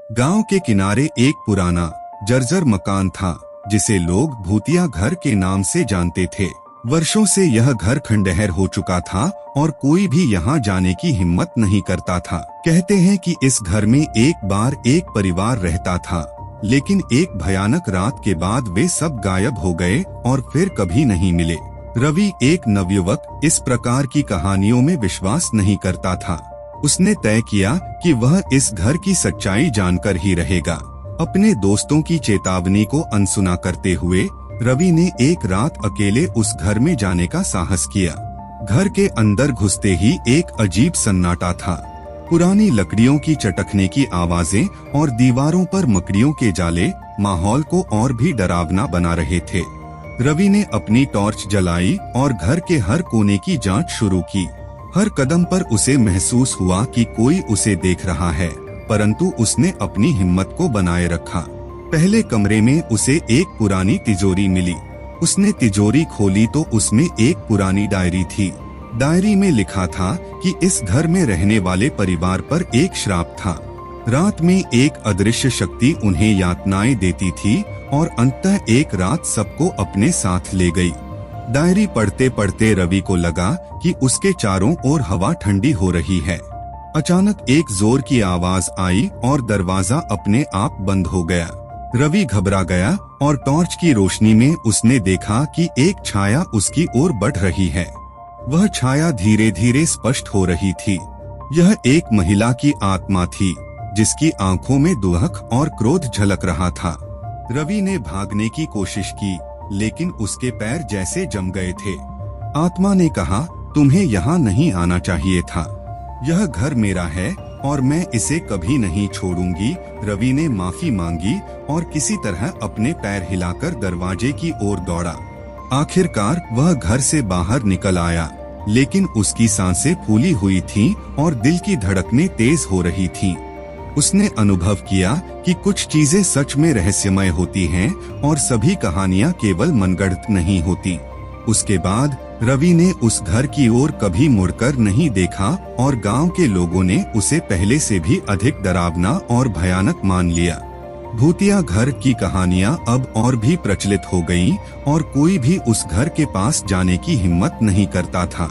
गांव के किनारे एक पुराना जर्जर मकान था जिसे लोग भूतिया घर के नाम से जानते थे। वर्षों से यह घर खंडहर हो चुका था और कोई भी यहाँ जाने की हिम्मत नहीं करता था। कहते हैं कि इस घर में एक बार एक परिवार रहता था, लेकिन एक भयानक रात के बाद वे सब गायब हो गए और फिर कभी नहीं मिले। रवि एक नवयुवक इस प्रकार की कहानियों में विश्वास नहीं करता था। उसने तय किया कि वह इस घर की सच्चाई जानकर ही रहेगा। अपने दोस्तों की चेतावनी को अनसुना करते हुए रवि ने एक रात अकेले उस घर में जाने का साहस किया। घर के अंदर घुसते ही एक अजीब सन्नाटा था। पुरानी लकड़ियों की चटकने की आवाजें और दीवारों पर मकड़ियों के जाले माहौल को और भी डरावना बना रहे थे। रवि ने अपनी टॉर्च जलाई और घर के हर कोने की जांच शुरू की। हर कदम पर उसे महसूस हुआ कि कोई उसे देख रहा है, परंतु उसने अपनी हिम्मत को बनाए रखा। पहले कमरे में उसे एक पुरानी तिजोरी मिली। उसने तिजोरी खोली तो उसमें एक पुरानी डायरी थी। डायरी में लिखा था कि इस घर में रहने वाले परिवार पर एक श्राप था। रात में एक अदृश्य शक्ति उन्हें यातनाएं देती थी और अंततः एक रात सबको अपने साथ ले गई। डायरी पढ़ते पढ़ते रवि को लगा कि उसके चारों ओर हवा ठंडी हो रही है। अचानक एक जोर की आवाज आई और दरवाजा अपने आप बंद हो गया। रवि घबरा गया और टॉर्च की रोशनी में उसने देखा कि एक छाया उसकी ओर बढ़ रही है। वह छाया धीरे धीरे स्पष्ट हो रही थी। यह एक महिला की आत्मा थी, जिसकी आंखों में दुहक और क्रोध झलक रहा था। रवि ने भागने की कोशिश की, लेकिन उसके पैर जैसे जम गए थे। आत्मा ने कहा, तुम्हें यहाँ नहीं आना चाहिए था। यह घर मेरा है और मैं इसे कभी नहीं छोड़ूंगी। रवि ने माफी मांगी और किसी तरह अपने पैर हिलाकर दरवाजे की ओर दौड़ा। आखिरकार वह घर से बाहर निकल आया, लेकिन उसकी सांसें फूली हुई थीं और दिल की धड़कनें तेज हो रही थीं। उसने अनुभव किया कि कुछ चीजें सच में रहस्यमय होती हैं और सभी कहानियां केवल मनगढ़ंत नहीं होती। उसके बाद रवि ने उस घर की ओर कभी मुड़कर नहीं देखा और गांव के लोगों ने उसे पहले से भी अधिक डरावना और भयानक मान लिया। भूतिया घर की कहानियां अब और भी प्रचलित हो गईं और कोई भी उस घर के पास जाने की हिम्मत नहीं करता था।